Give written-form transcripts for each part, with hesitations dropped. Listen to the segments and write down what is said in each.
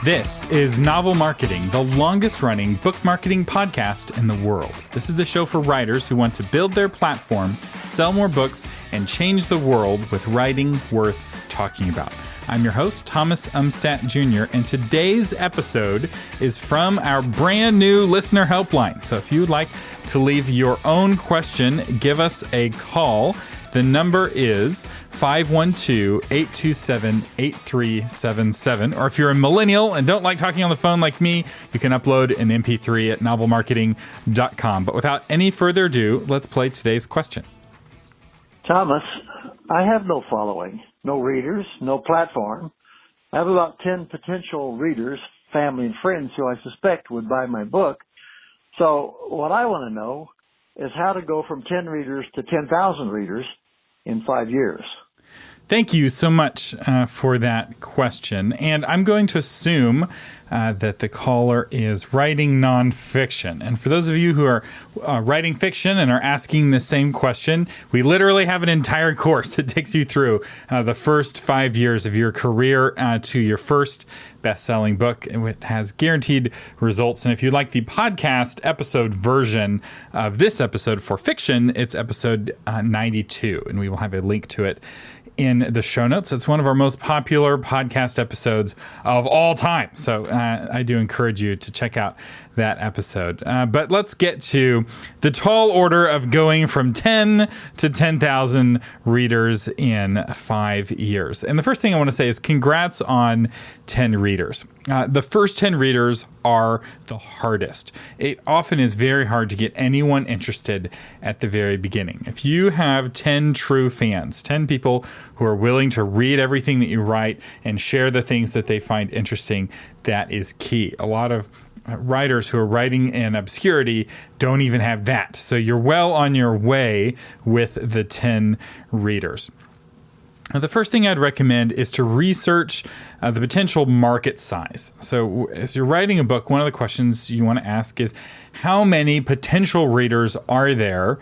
This is Novel Marketing, the longest-running book marketing podcast in the world. This is the show for writers who want to build their platform, sell more books, and change the world with writing worth talking about. I'm your host, Thomas Umstattd Jr., and today's episode is from our brand new listener helpline. So if you would like to leave your own question, give us a call. The number is 512-827-8377. Or if you're a millennial and don't like talking on the phone like me, you can upload an MP3 at novelmarketing.com. But without any further ado, let's play today's question. Thomas, I have no following, no readers, no platform. I have about 10 potential readers, family and friends who I suspect would buy my book. So what I want to know is how to go from 10 readers to 10,000 readers in 5 years. Thank you so much for that question. And I'm going to assume that the caller is writing nonfiction. And for those of you who are writing fiction and are asking the same question, we literally have an entire course that takes you through the first 5 years of your career to your first best-selling book. It has guaranteed results. And if you like the podcast episode version of this episode for fiction, it's episode 92, and we will have a link to it in the show notes. It's one of our most popular podcast episodes of all time. So I do encourage you to check out that episode. But let's get to the tall order of going from 10 to 10,000 readers in 5 years. And the first thing I want to say is congrats on 10 readers. The first 10 readers are the hardest. It often is very hard to get anyone interested at the very beginning. If you have 10 true fans, 10 people who are willing to read everything that you write and share the things that they find interesting, that is key. A lot of writers who are writing in obscurity don't even have that. So you're well on your way with the 10 readers. Now, the first thing I'd recommend is to research the potential market size. So as you're writing a book, one of the questions you want to ask is, how many potential readers are there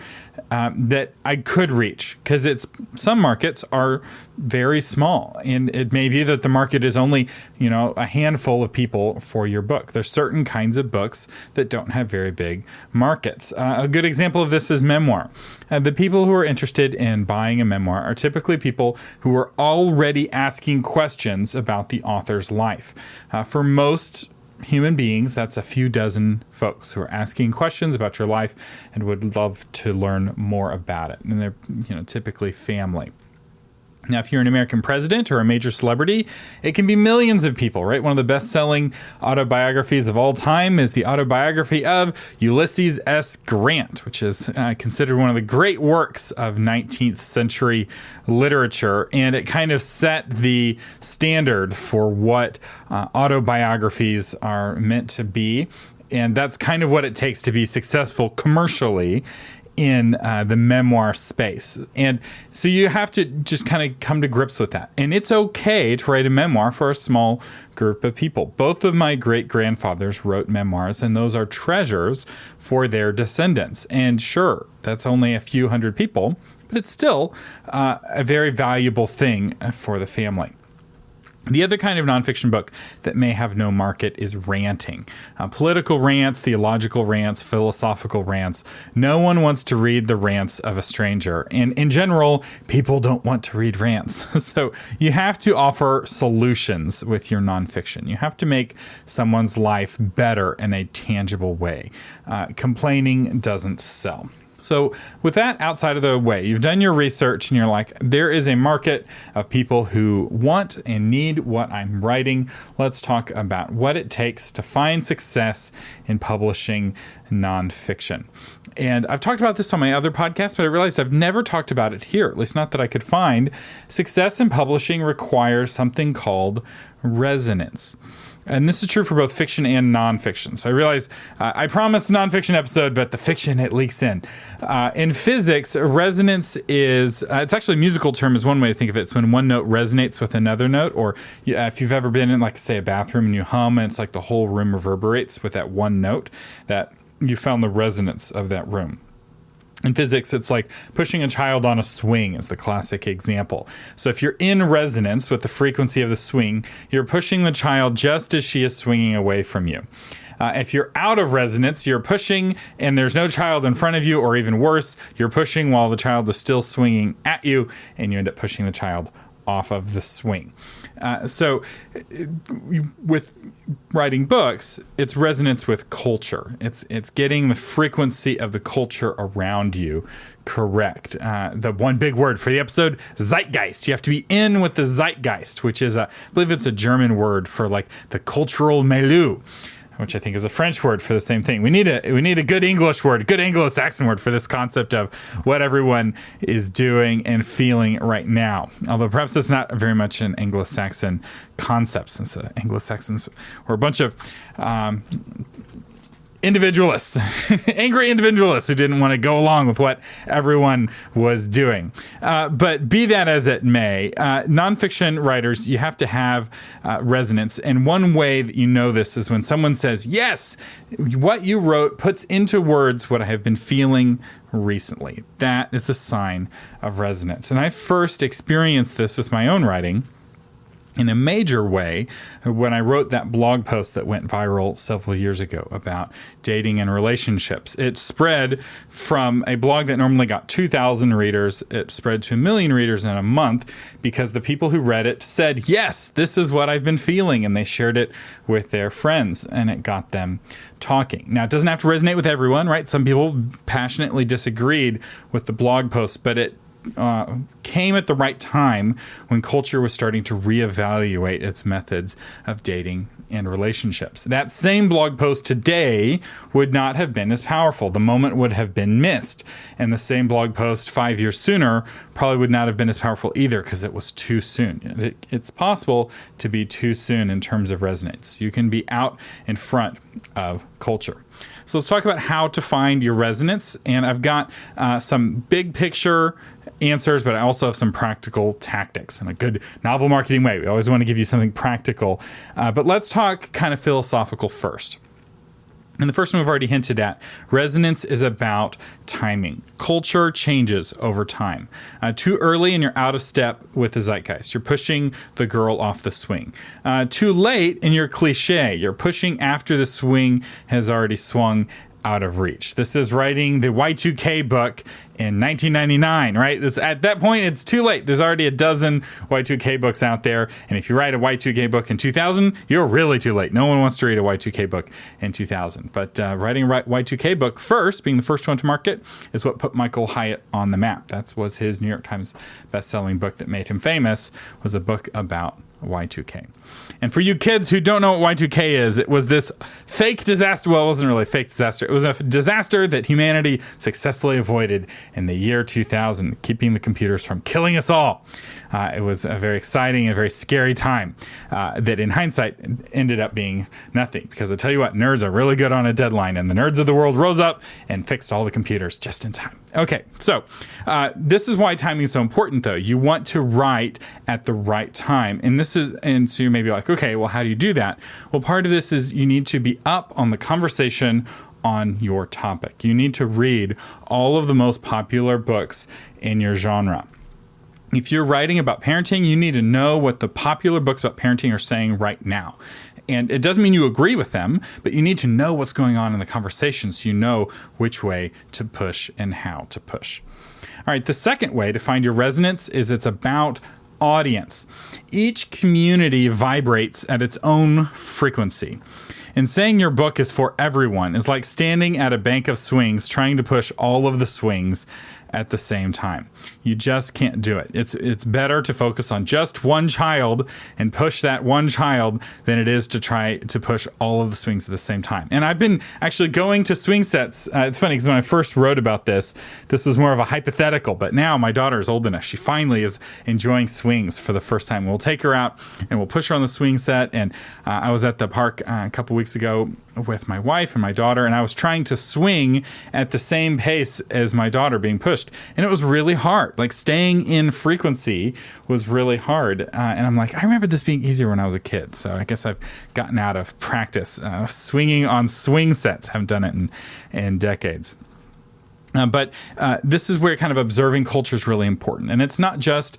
that I could reach? Because some markets are very small, and it may be that the market is only, a handful of people for your book. There's certain kinds of books that don't have very big markets. A good example of this is memoir. The people who are interested in buying a memoir are typically people who are already asking questions about the author's life. For most human beings, that's a few dozen folks who are asking questions about your life and would love to learn more about it. And they're, typically family. Now, if you're an American president or a major celebrity, it can be millions of people, right? One of the best-selling autobiographies of all time is the autobiography of Ulysses S. Grant, which is considered one of the great works of 19th century literature. And it kind of set the standard for what autobiographies are meant to be. And that's kind of what it takes to be successful commercially in the memoir space. And so you have to just kind of come to grips with that. And it's okay to write a memoir for a small group of people. Both of my great-grandfathers wrote memoirs, and those are treasures for their descendants. And sure, that's only a few hundred people, but it's still a very valuable thing for the family. The other kind of nonfiction book that may have no market is ranting. Political rants, theological rants, philosophical rants. No one wants to read the rants of a stranger. And in general, people don't want to read rants. So you have to offer solutions with your nonfiction. You have to make someone's life better in a tangible way. Complaining doesn't sell. So with that outside of the way, you've done your research and you're like, there is a market of people who want and need what I'm writing. Let's talk about what it takes to find success in publishing nonfiction. And I've talked about this on my other podcast, but I realized I've never talked about it here, at least not that I could find. Success in publishing requires something called resonance. And this is true for both fiction and nonfiction. So I realize I promised a nonfiction episode, but the fiction, it leaks in. In physics, resonance is, it's actually a musical term is one way to think of it. It's when one note resonates with another note, or if you've ever been in, like, say, a bathroom and you hum and it's like the whole room reverberates with that one note, that you found the resonance of that room. In physics, it's like pushing a child on a swing is the classic example. So if you're in resonance with the frequency of the swing, you're pushing the child just as she is swinging away from you. If you're out of resonance, you're pushing and there's no child in front of you, or even worse, you're pushing while the child is still swinging at you, and you end up pushing the child off of the swing. So with writing books, it's resonance with culture. It's getting the frequency of the culture around you correct. The one big word for the episode, zeitgeist. You have to be in with the zeitgeist, which is, I believe it's a German word for like the cultural milieu, which I think is a French word for the same thing. We need a good English word, good Anglo-Saxon word for this concept of what everyone is doing and feeling right now. Although perhaps it's not very much an Anglo-Saxon concept, since the Anglo-Saxons were a bunch of individualists, angry individualists who didn't want to go along with what everyone was doing. But be that as it may, nonfiction writers, you have to have resonance. And one way that you know this is when someone says, yes, what you wrote puts into words what I have been feeling recently. That is the sign of resonance. And I first experienced this with my own writing in a major way when I wrote that blog post that went viral several years ago about dating and relationships. It spread from a blog that normally got 2,000 readers. It spread to 1 million readers in a month because the people who read it said, yes, this is what I've been feeling. And they shared it with their friends, and it got them talking. Now, it doesn't have to resonate with everyone, right? Some people passionately disagreed with the blog post, but it came at the right time when culture was starting to reevaluate its methods of dating and relationships. That same blog post today would not have been as powerful. The moment would have been missed. And the same blog post 5 years sooner probably would not have been as powerful either because it was too soon. It's possible to be too soon in terms of resonance. You can be out in front of culture. So let's talk about how to find your resonance. And I've got some big picture answers, but I also have some practical tactics in a good novel marketing way. We always want to give you something practical. But let's talk kind of philosophical first. And the first one we've already hinted at, resonance is about timing. Culture changes over time. Too early and you're out of step with the zeitgeist. You're pushing the girl off the swing. Too late and you're cliche. You're pushing after the swing has already swung out of reach. This is writing the Y2K book in 1999, right? At that point, it's too late. There's already a dozen Y2K books out there. And if you write a Y2K book in 2000, you're really too late. No one wants to read a Y2K book in 2000. But writing a Y2K book first, being the first one to market, is what put Michael Hyatt on the map. That was his New York Times bestselling book that made him famous, was a book about Y2K. And for you kids who don't know what Y2K is, it was this fake disaster. Well, it wasn't really a fake disaster. It was a disaster that humanity successfully avoided in the year 2000, keeping the computers from killing us all. It was a very exciting and very scary time that in hindsight ended up being nothing. Because I tell you what, nerds are really good on a deadline, and the nerds of the world rose up and fixed all the computers just in time. Okay, so this is why timing is so important, though. You want to write at the right time. And so you may be like, okay, well, how do you do that? Well, part of this is you need to be up on the conversation on your topic. You need to read all of the most popular books in your genre. If you're writing about parenting, you need to know what the popular books about parenting are saying right now. And it doesn't mean you agree with them, but you need to know what's going on in the conversation so you know which way to push and how to push. All right, the second way to find your resonance is it's about audience. Each community vibrates at its own frequency. And saying your book is for everyone is like standing at a bank of swings trying to push all of the swings at the same time. You just can't do it. It's better to focus on just one child and push that one child than it is to try to push all of the swings at the same time. And I've been actually going to swing sets. It's funny because when I first wrote about this was more of a hypothetical, but now my daughter is old enough. She finally is enjoying swings for the first time. We'll take her out and we'll push her on the swing set. And I was at the park a couple weeks ago with my wife and my daughter, and I was trying to swing at the same pace as my daughter being pushed. And it was really hard. Like staying in frequency was really hard. And I'm like, I remember this being easier when I was a kid. So I guess I've gotten out of practice swinging on swing sets. Haven't done it in decades. But this is where kind of observing culture is really important. And it's not just,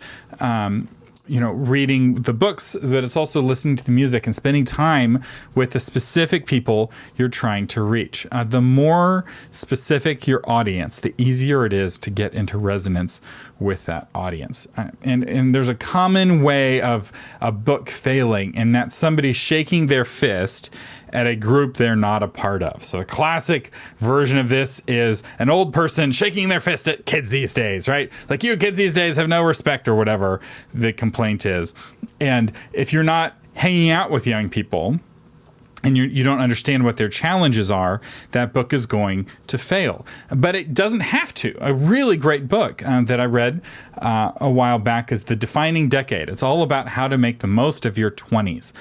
reading the books, but it's also listening to the music and spending time with the specific people you're trying to reach. The more specific your audience, the easier it is to get into resonance with that audience. And there's a common way of a book failing, and that's somebody shaking their fist at a group they're not a part of. So the classic version of this is an old person shaking their fist at kids these days, right? Like, you kids these days have no respect, or whatever the complaint is. And if you're not hanging out with young people and you don't understand what their challenges are, that book is going to fail. But it doesn't have to. A really great book that I read a while back is The Defining Decade. It's all about how to make the most of your 20s.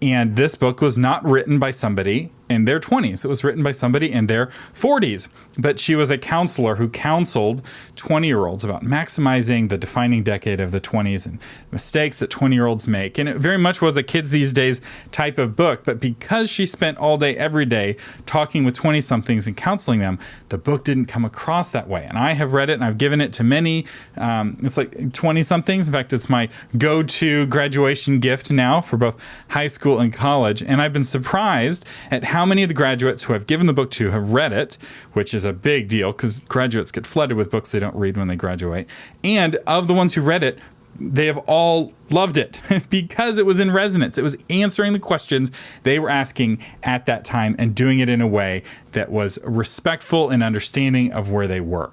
And this book was not written by somebody in their 20s. It was written by somebody in their 40s. But she was a counselor who counseled 20-year-olds about maximizing the defining decade of the 20s and mistakes that 20-year-olds make. And it very much was a kids these days type of book. But because she spent all day, every day talking with 20-somethings and counseling them, the book didn't come across that way. And I have read it, and I've given it to many. It's like 20-somethings. In fact, it's my go-to graduation gift now for both high school and college. And I've been surprised at how many of the graduates who I've given the book to have read it, which is a big deal because graduates get flooded with books they don't read when they graduate. And of the ones who read it, they have all loved it because it was in resonance. It was answering the questions they were asking at that time and doing it in a way that was respectful and understanding of where they were.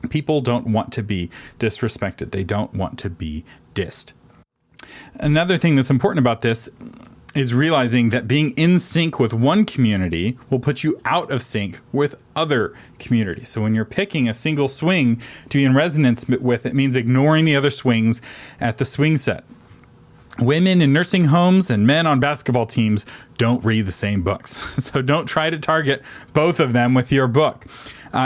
People don't want to be disrespected. They don't want to be dissed. Another thing that's important about this is realizing that being in sync with one community will put you out of sync with other communities. So when you're picking a single swing to be in resonance with, it means ignoring the other swings at the swing set. Women in nursing homes and men on basketball teams don't read the same books. So don't try to target both of them with your book.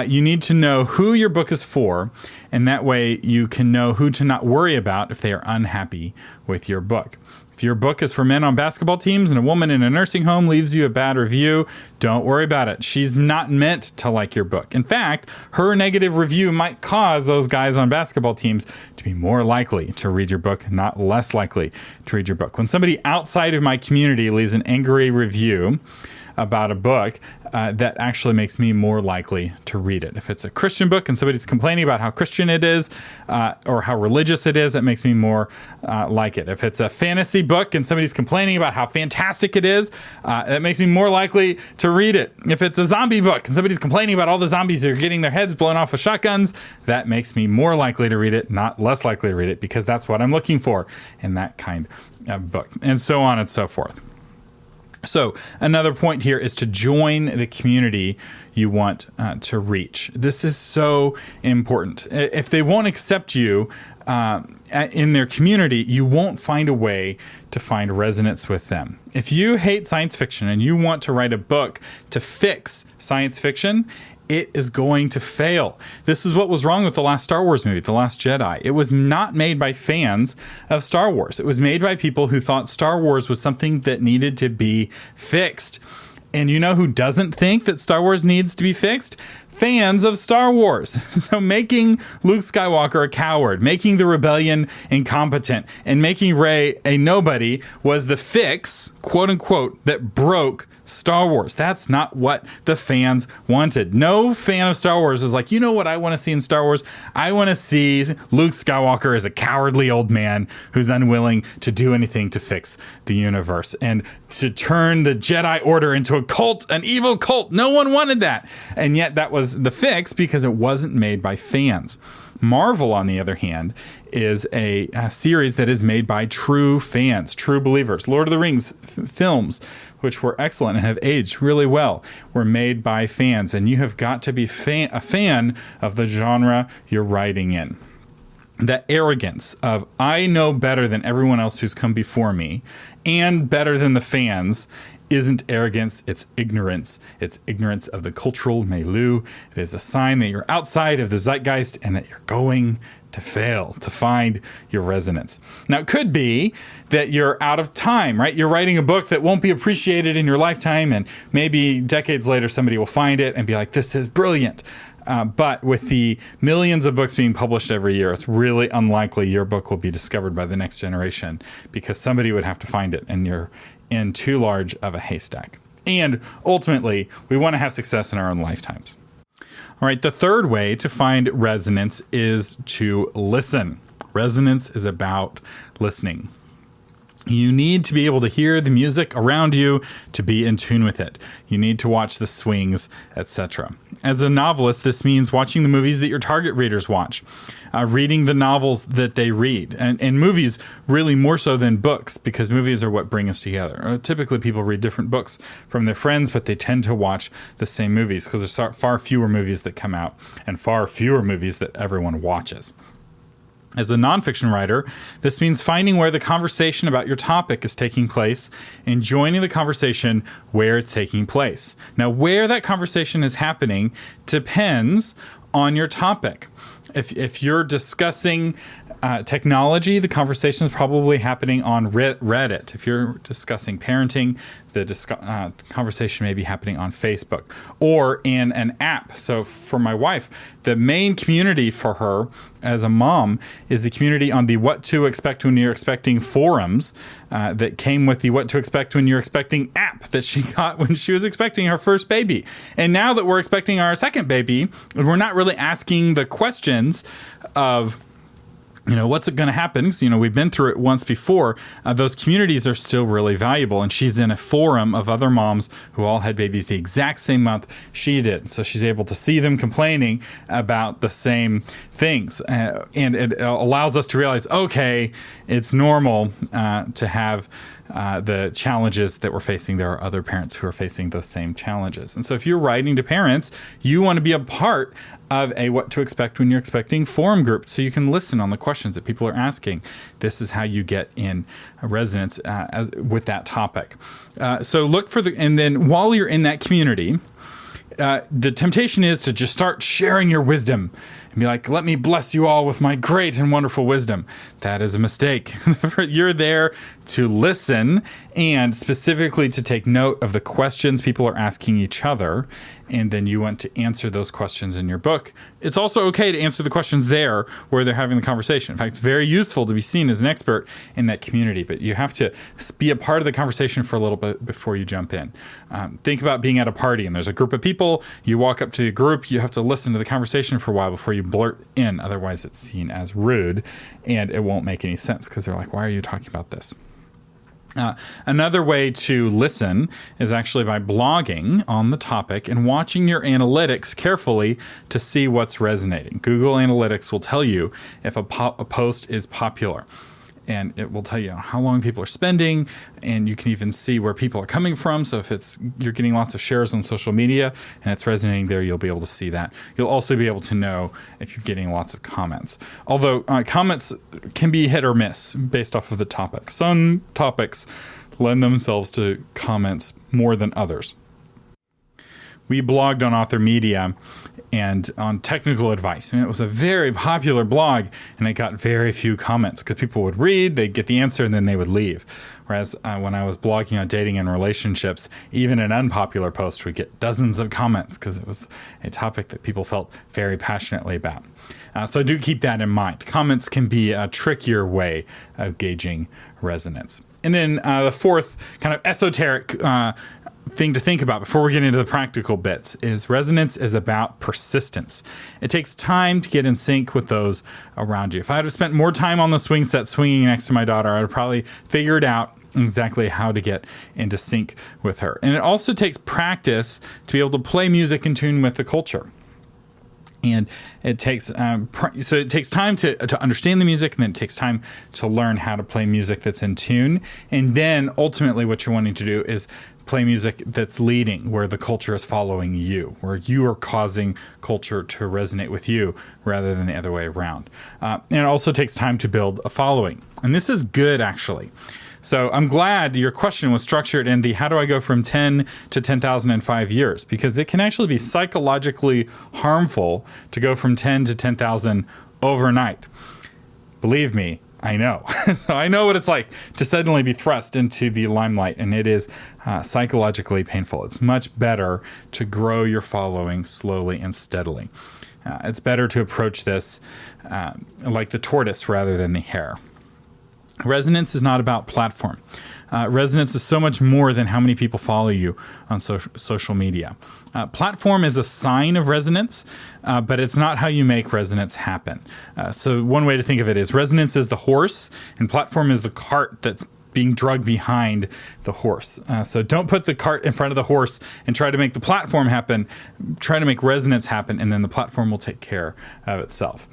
You need to know who your book is for, and that way you can know who to not worry about if they are unhappy with your book. If your book is for men on basketball teams and a woman in a nursing home leaves you a bad review, don't worry about it. She's not meant to like your book. In fact, her negative review might cause those guys on basketball teams to be more likely to read your book, not less likely to read your book. When somebody outside of my community leaves an angry review about a book, that actually makes me more likely to read it. If it's a Christian book and somebody's complaining about how Christian it is or how religious it is, that makes me more like it. If it's a fantasy book and somebody's complaining about how fantastic it is, that makes me more likely to read it. If it's a zombie book and somebody's complaining about all the zombies who are getting their heads blown off with shotguns, that makes me more likely to read it, not less likely to read it, because that's what I'm looking for in that kind of book, and so on and so forth. So another point here is to join the community you want to reach. This is so important. If they won't accept you in their community, you won't find a way to find resonance with them. If you hate science fiction and you want to write a book to fix science fiction, it is going to fail. This is what was wrong with the last Star Wars movie, The Last Jedi. It was not made by fans of Star Wars. It was made by people who thought Star Wars was something that needed to be fixed. And you know who doesn't think that Star Wars needs to be fixed? Fans of Star Wars. So making Luke Skywalker a coward, making the rebellion incompetent, and making Rey a nobody was the fix, quote unquote, that broke Star Wars. That's not what the fans wanted. No fan of Star Wars is like, you know what I want to see in Star Wars? I want to see Luke Skywalker as a cowardly old man who's unwilling to do anything to fix the universe and to turn the Jedi Order into a cult, an evil cult. No one wanted that. And yet that was the fix because it wasn't made by fans. Marvel, on the other hand, is a series that is made by true fans, true believers. Lord of the Rings films, which were excellent and have aged really well, were made by fans. And you have got to be a fan of the genre you're writing in. That arrogance of, I know better than everyone else who's come before me and better than the fans isn't arrogance, it's ignorance. It's ignorance of the cultural milieu. It is a sign that you're outside of the zeitgeist and that you're going to fail to find your resonance. Now, it could be that you're out of time, right? You're writing a book that won't be appreciated in your lifetime, and maybe decades later somebody will find it and be like, this is brilliant. But with the millions of books being published every year, it's really unlikely your book will be discovered by the next generation, because somebody would have to find it and you're in too large of a haystack. And ultimately, we want to have success in our own lifetimes. All right, the third way to find resonance is to listen. Resonance is about listening. You need to be able to hear the music around you to be in tune with it. You need to watch the swings, etc. As a novelist, this means watching the movies that your target readers watch, reading the novels that they read, and movies really more so than books, because movies are what bring us together. Typically, people read different books from their friends, but they tend to watch the same movies because there's far fewer movies that come out and far fewer movies that everyone watches. As a nonfiction writer, this means finding where the conversation about your topic is taking place and joining the conversation where it's taking place. Now, where that conversation is happening depends on your topic. If you're discussing technology, the conversation is probably happening on Reddit. If you're discussing parenting, the conversation may be happening on Facebook or in an app. So for my wife, the main community for her as a mom is the community on the What to Expect When You're Expecting forums that came with the What to Expect When You're Expecting app that she got when she was expecting her first baby. And now that we're expecting our second baby, we're not really asking the questions of, what's it going to happen? Because, we've been through it once before. Those communities are still really valuable. And she's in a forum of other moms who all had babies the exact same month she did. So she's able to see them complaining about the same things. And it allows us to realize, okay, it's normal to have the challenges that we're facing. There are other parents who are facing those same challenges. And so if you're writing to parents, you want to be a part of a What to Expect When You're Expecting forum group, so you can listen on the questions that people are asking. This is how you get in resonance with that topic. So look for and then while you're in that community, the temptation is to just start sharing your wisdom and be like, let me bless you all with my great and wonderful wisdom. That is a mistake. You're there to listen and specifically to take note of the questions people are asking each other, and then you want to answer those questions in your book. It's also okay to answer the questions there where they're having the conversation. In fact, it's very useful to be seen as an expert in that community, but you have to be a part of the conversation for a little bit before you jump in. Think about being at a party and there's a group of people. You walk up to the group, you have to listen to the conversation for a while before you blurt in. Otherwise, it's seen as rude and it won't make any sense because they're like, why are you talking about this? Another way to listen is actually by blogging on the topic and watching your analytics carefully to see what's resonating. Google Analytics will tell you if a post is popular. And it will tell you how long people are spending, and you can even see where people are coming from. So if you're getting lots of shares on social media and it's resonating there, you'll be able to see that. You'll also be able to know if you're getting lots of comments. Although comments can be hit or miss based off of the topic. Some topics lend themselves to comments more than others. We blogged on Author Media and on technical advice. And it was a very popular blog, and it got very few comments because people would read, they'd get the answer, and then they would leave. Whereas when I was blogging on dating and relationships, even an unpopular post would get dozens of comments because it was a topic that people felt very passionately about. So do keep that in mind. Comments can be a trickier way of gauging resonance. And then the fourth kind of esoteric thing to think about before we get into the practical bits is resonance is about persistence. It takes time to get in sync with those around you. If I had spent more time on the swing set swinging next to my daughter, I would probably figured out exactly how to get into sync with her. And it also takes practice to be able to play music in tune with the culture. And it takes it takes time to understand the music, and then it takes time to learn how to play music that's in tune. And then ultimately what you're wanting to do is play music that's leading, where the culture is following you, where you are causing culture to resonate with you rather than the other way around. And it also takes time to build a following. And this is good, actually. So I'm glad your question was structured in the how do I go from 10 to 10,000 in 5 years? Because it can actually be psychologically harmful to go from 10 to 10,000 overnight. Believe me, I know. So I know what it's like to suddenly be thrust into the limelight, and it is psychologically painful. It's much better to grow your following slowly and steadily. It's better to approach this like the tortoise rather than the hare. Resonance is not about platform. Resonance is so much more than how many people follow you on social media. Platform is a sign of resonance, but it's not how you make resonance happen. So one way to think of it is resonance is the horse, and platform is the cart that's being dragged behind the horse. So don't put the cart in front of the horse and try to make the platform happen. Try to make resonance happen, and then the platform will take care of itself.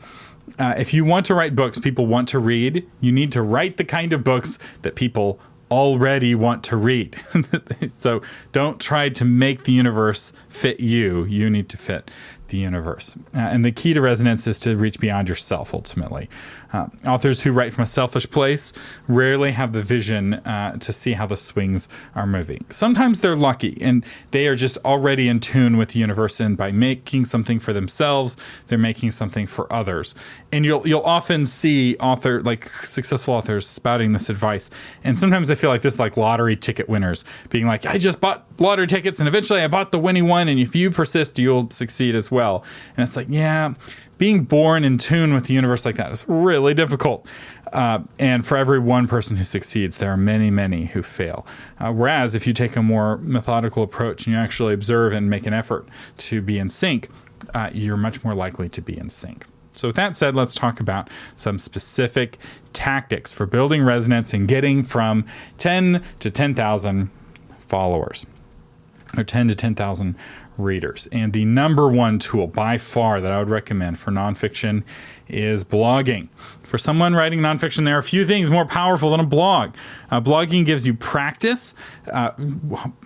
If you want to write books people want to read, you need to write the kind of books that people already want to read. So don't try to make the universe fit you. You need to fit the universe. And the key to resonance is to reach beyond yourself, ultimately. Authors who write from a selfish place rarely have the vision to see how the swings are moving. Sometimes they're lucky, and they are just already in tune with the universe, and by making something for themselves, they're making something for others. And you'll often see successful authors spouting this advice. And sometimes I feel like this is like lottery ticket winners being like, I just bought lottery tickets, and eventually I bought the winning one, and if you persist, you'll succeed as well. And it's like, yeah, being born in tune with the universe like that is really difficult. And for every one person who succeeds, there are many, many who fail. Whereas if you take a more methodical approach and you actually observe and make an effort to be in sync, you're much more likely to be in sync. So with that said, let's talk about some specific tactics for building resonance and getting from 10 to 10,000 followers, or 10 to 10,000 readers. And the number one tool by far that I would recommend for nonfiction is blogging. For someone writing nonfiction, there are a few things more powerful than a blog. Blogging gives you practice.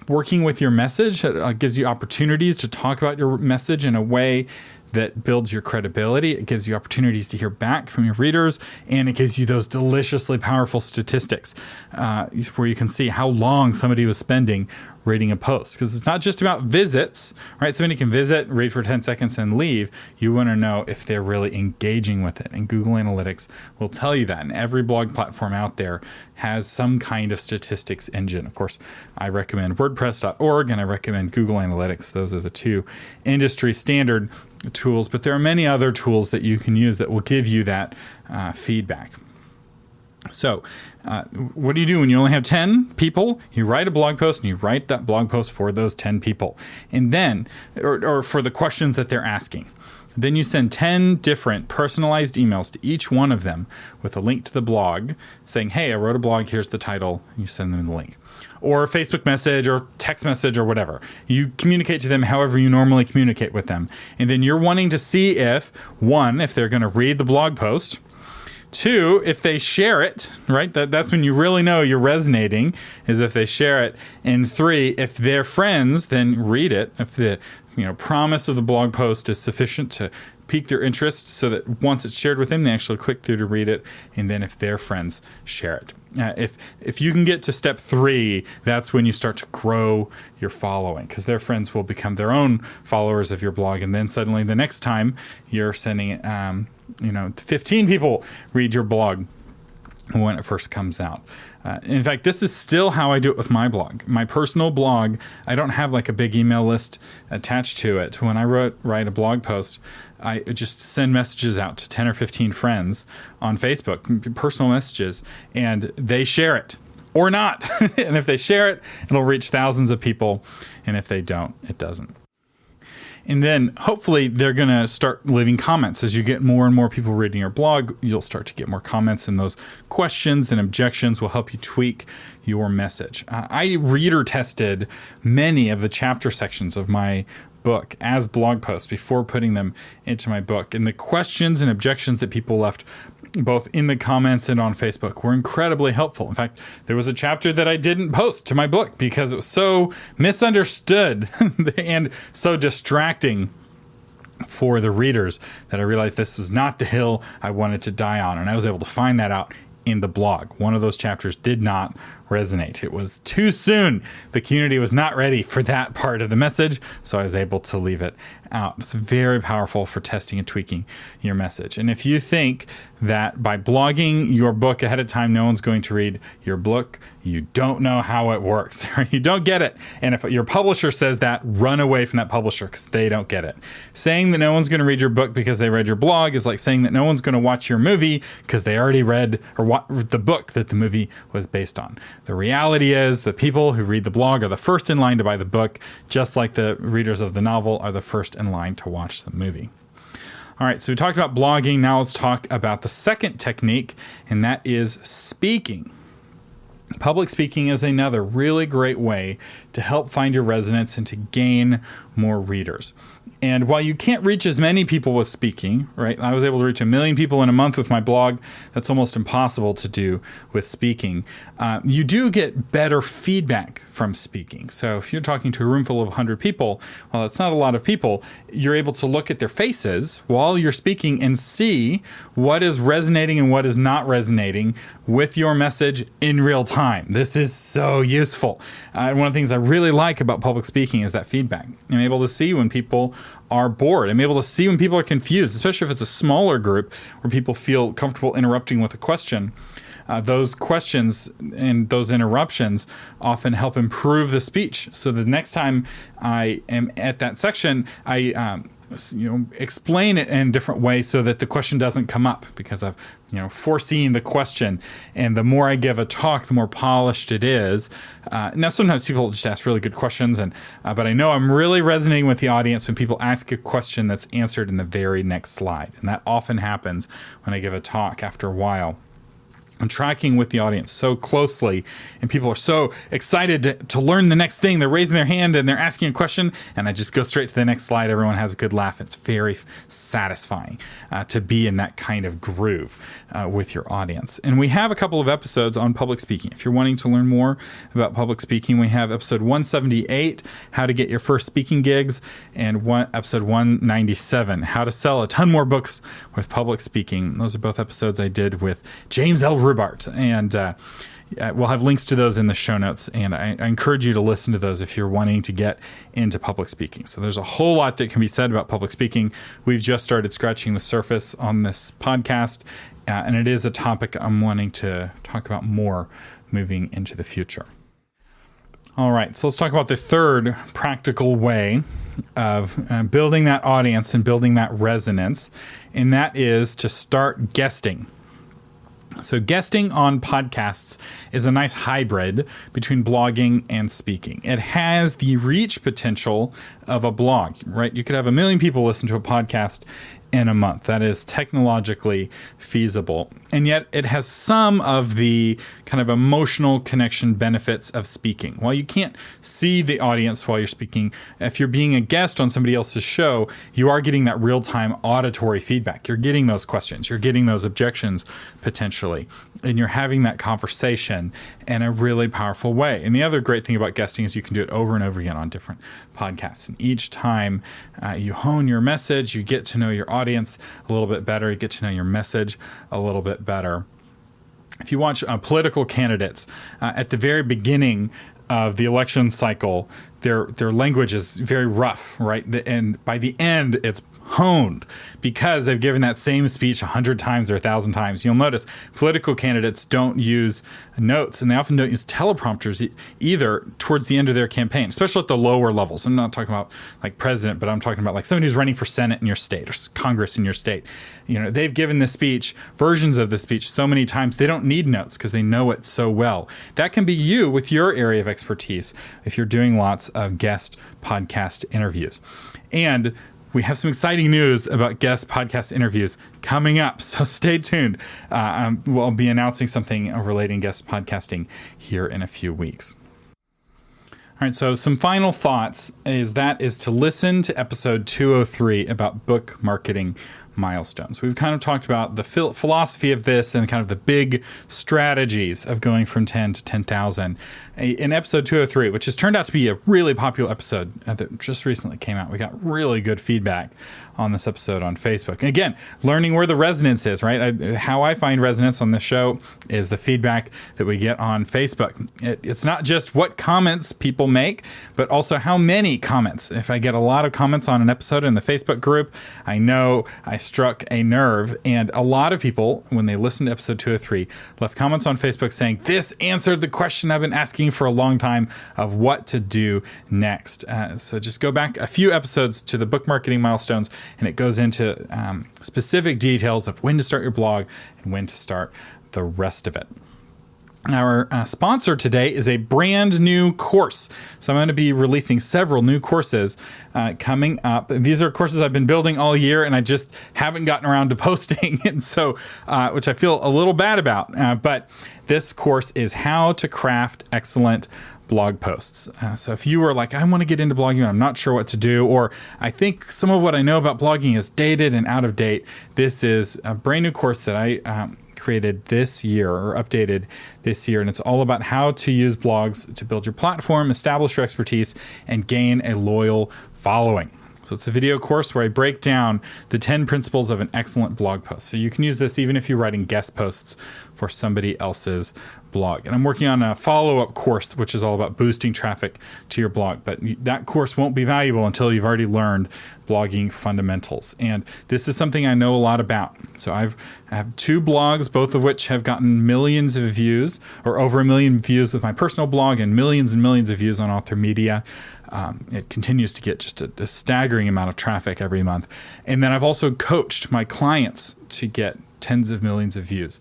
Working with your message gives you opportunities to talk about your message in a way that builds your credibility. It gives you opportunities to hear back from your readers, and it gives you those deliciously powerful statistics where you can see how long somebody was spending reading a post. Because it's not just about visits, right? Somebody can visit, read for 10 seconds, and leave. You want to know if they're really engaging with it. And Google Analytics will tell you that. And every blog platform out there has some kind of statistics engine. Of course, I recommend WordPress.org and I recommend Google Analytics. Those are the two industry standard tools, but there are many other tools that you can use that will give you that feedback. So what do you do when you only have 10 people? You write a blog post, and you write that blog post for those 10 people. And then, or for the questions that they're asking. Then you send 10 different personalized emails to each one of them with a link to the blog saying, hey, I wrote a blog, here's the title, and you send them the link. Or a Facebook message or text message or whatever. You communicate to them however you normally communicate with them. And then you're wanting to see if, one, if they're going to read the blog post, two, if they share it, right? That's when you really know you're resonating, is if they share it. And three, if they're friends, then read it. If the promise of the blog post is sufficient to pique their interest so that once it's shared with them, they actually click through to read it. And then if their friends share it. If you can get to step 3, that's when you start to grow your following, because their friends will become their own followers of your blog. And then suddenly the next time you're sending 15 people read your blog when it first comes out. In fact, this is still how I do it with my blog. My personal blog, I don't have like a big email list attached to it. When I write a blog post, I just send messages out to 10 or 15 friends on Facebook, personal messages, and they share it or not. And if they share it, it'll reach thousands of people. And if they don't, it doesn't. And then hopefully they're going to start leaving comments. As you get more and more people reading your blog, you'll start to get more comments, and those questions and objections will help you tweak your message. I reader tested many of the chapter sections of my book as blog posts before putting them into my book. And the questions and objections that people left both in the comments and on Facebook were incredibly helpful. In fact, there was a chapter that I didn't post to my book because it was so misunderstood and so distracting for the readers that I realized this was not the hill I wanted to die on. And I was able to find that out in the blog. One of those chapters did not resonate. It was too soon. The community was not ready for that part of the message, so I was able to leave it out. It's very powerful for testing and tweaking your message. And if you think that by blogging your book ahead of time, no one's going to read your book, you don't know how it works. You don't get it. And if your publisher says that, run away from that publisher because they don't get it. Saying that no one's going to read your book because they read your blog is like saying that no one's going to watch your movie because they already read or the book that the movie was based on. The reality is the people who read the blog are the first in line to buy the book, just like the readers of the novel are the first in line to watch the movie. All right, so we talked about blogging. Now let's talk about the second technique, and that is speaking. Public speaking is another really great way to help find your resonance and to gain more readers. And while you can't reach as many people with speaking, right? I was able to reach 1 million people in a month with my blog. That's almost impossible to do with speaking. You do get better feedback from speaking. So if you're talking to a room full of 100 people, well, it's not a lot of people. You're able to look at their faces while you're speaking and see what is resonating and what is not resonating with your message in real time. This is so useful. One of the things I really like about public speaking is that feedback. I'm able to see when people are bored. I'm able to see when people are confused, especially if it's a smaller group where people feel comfortable interrupting with a question. Those questions and those interruptions often help improve the speech. So the next time I am at that section, I explain it in a different way so that the question doesn't come up because I've foreseen the question. And the more I give a talk, the more polished it is. Now, sometimes people just ask really good questions, but I know I'm really resonating with the audience when people ask a question that's answered in the very next slide. And that often happens when I give a talk after a while. I'm tracking with the audience so closely, and people are so excited to learn the next thing. They're raising their hand and they're asking a question, and I just go straight to the next slide. Everyone has a good laugh. It's very satisfying to be in that kind of groove with your audience. And we have a couple of episodes on public speaking. If you're wanting to learn more about public speaking, we have episode 178, How to Get Your First Speaking Gigs, and episode 197, How to Sell a Ton More Books with Public Speaking. Those are both episodes I did with James L. Rubart, and we'll have links to those in the show notes, and I encourage you to listen to those if you're wanting to get into public speaking. So there's a whole lot that can be said about public speaking. We've just started scratching the surface on this podcast, and it is a topic I'm wanting to talk about more moving into the future. All right, so let's talk about the third practical way of building that audience and building that resonance, and that is to start guesting. So guesting on podcasts is a nice hybrid between blogging and speaking. It has the reach potential of a blog, right? You could have 1 million people listen to a podcast in a month. That is technologically feasible. And yet it has some of the kind of emotional connection benefits of speaking. While you can't see the audience while you're speaking, if you're being a guest on somebody else's show, you are getting that real-time auditory feedback. You're getting those questions. You're getting those objections potentially. And you're having that conversation in a really powerful way. And the other great thing about guesting is you can do it over and over again on different podcasts. And each time you hone your message, you get to know your audience a little bit better, you get to know your message a little bit better. If you watch political candidates at the very beginning of the election cycle, their language is very rough, right? And by the end, it's honed because they've given that same speech 100 times or 1,000 times. You'll notice political candidates don't use notes, and they often don't use teleprompters either towards the end of their campaign, especially at the lower levels. I'm not talking about like president, but I'm talking about like somebody who's running for Senate in your state or Congress in your state. They've given the speech, versions of the speech so many times, they don't need notes because they know it so well. That can be you with your area of expertise if you're doing lots of guest podcast interviews. And we have some exciting news about guest podcast interviews coming up, so stay tuned. We'll be announcing something relating guest podcasting here in a few weeks. All right, so some final thoughts is to listen to episode 203 about book marketing milestones. We've kind of talked about the philosophy of this and kind of the big strategies of going from 10 to 10,000 in episode 203, which has turned out to be a really popular episode that just recently came out. We got really good feedback on this episode on Facebook. And again, learning where the resonance is, right? How I find resonance on this show is the feedback that we get on Facebook. It's not just what comments people make, but also how many comments. If I get a lot of comments on an episode in the Facebook group, I know I struck a nerve. And a lot of people, when they listened to episode 203, left comments on Facebook saying, this answered the question I've been asking for a long time of what to do next. So just go back a few episodes to the book marketing milestones, and it goes into specific details of when to start your blog and when to start the rest of it. Our sponsor today is a brand new course. So I'm going to be releasing several new courses coming up. These are courses I've been building all year, and I just haven't gotten around to posting, and so which I feel a little bad about. But this course is how to craft excellent blog posts. So if you were like, I want to get into blogging and I'm not sure what to do, or I think some of what I know about blogging is dated and out of date, this is a brand new course that I created this year or updated this year. And it's all about how to use blogs to build your platform, establish your expertise, and gain a loyal following. So it's a video course where I break down the 10 principles of an excellent blog post. So you can use this even if you're writing guest posts for somebody else's blog. And I'm working on a follow-up course, which is all about boosting traffic to your blog. But that course won't be valuable until you've already learned blogging fundamentals. And this is something I know a lot about. So I have 2 blogs, both of which have gotten millions of views, or over 1 million views with my personal blog and millions of views on Author Media. It continues to get just a staggering amount of traffic every month. And then I've also coached my clients to get tens of millions of views.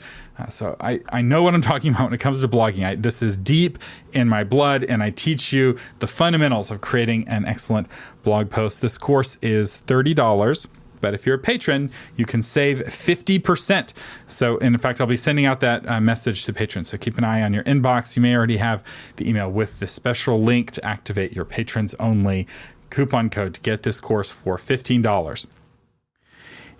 So I know what I'm talking about when it comes to blogging. This is deep in my blood, and I teach you the fundamentals of creating an excellent blog post. This course is $30. But if you're a patron, you can save 50%. So, in fact, I'll be sending out that message to patrons. So keep an eye on your inbox. You may already have the email with the special link to activate your patrons only coupon code to get this course for $15.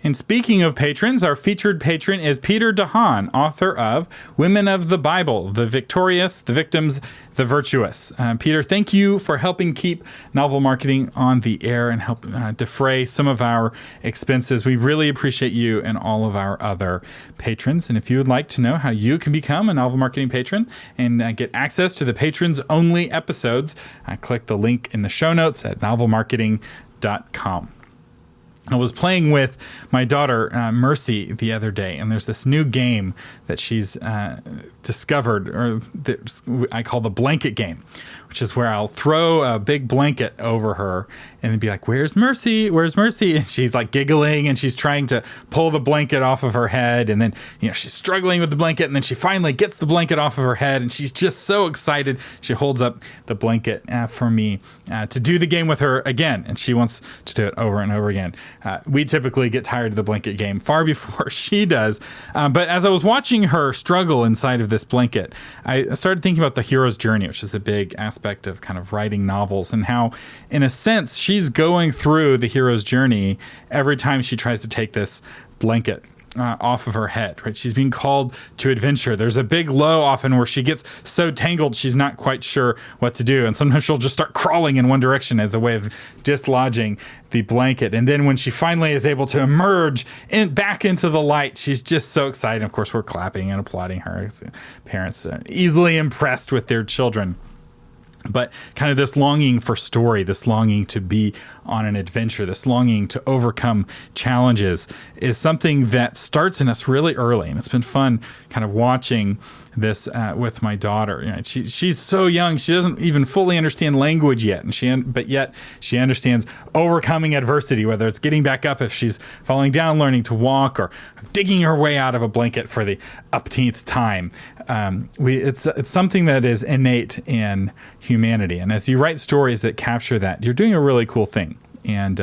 And speaking of patrons, our featured patron is Peter DeHaan, author of Women of the Bible, The Victorious, The Victims, The Virtuous. Peter, thank you for helping keep Novel Marketing on the air and help defray some of our expenses. We really appreciate you and all of our other patrons. And if you would like to know how you can become a Novel Marketing patron and get access to the patrons-only episodes, click the link in the show notes at novelmarketing.com. I was playing with my daughter, Mercy, the other day, and there's this new game that she's discovered, or I call the blanket game, which is where I'll throw a big blanket over her and then be like, "Where's Mercy? Where's Mercy?" And she's like giggling, and she's trying to pull the blanket off of her head, and then she's struggling with the blanket, and then she finally gets the blanket off of her head, and she's just so excited. She holds up the blanket for me to do the game with her again, and she wants to do it over and over again. We typically get tired of the blanket game far before she does. But as I was watching her struggle inside of this blanket, I started thinking about the hero's journey, which is a big aspect of kind of writing novels, and how, in a sense, she's going through the hero's journey every time she tries to take this blanket off of her head, right? She's being called to adventure. There's a big low often where she gets so tangled she's not quite sure what to do. And sometimes she'll just start crawling in one direction as a way of dislodging the blanket. And then when she finally is able to emerge back into the light, she's just so excited. Of course, we're clapping and applauding her. Parents are easily impressed with their children. But kind of this longing for story, this longing to be on an adventure, this longing to overcome challenges is something that starts in us really early. And it's been fun kind of watching this with my daughter. She's so young, she doesn't even fully understand language yet, but yet she understands overcoming adversity, whether it's getting back up if she's falling down, learning to walk, or digging her way out of a blanket for the upteenth time. It's something that is innate in humanity, and as you write stories that capture that, you're doing a really cool thing. And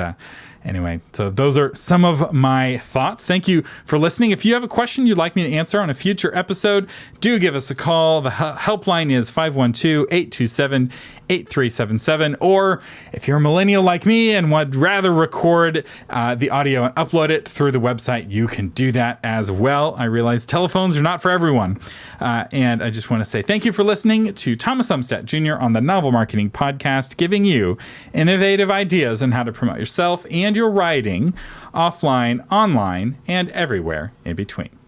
Anyway, so those are some of my thoughts. Thank you for listening. If you have a question you'd like me to answer on a future episode, do give us a call. The helpline is 512-827-8377. Or if you're a millennial like me and would rather record the audio and upload it through the website, you can do that as well. I realize telephones are not for everyone. And I just want to say thank you for listening to Thomas Umstattd Jr. on the Novel Marketing Podcast, giving you innovative ideas on how to promote yourself and your writing offline, online, and everywhere in between.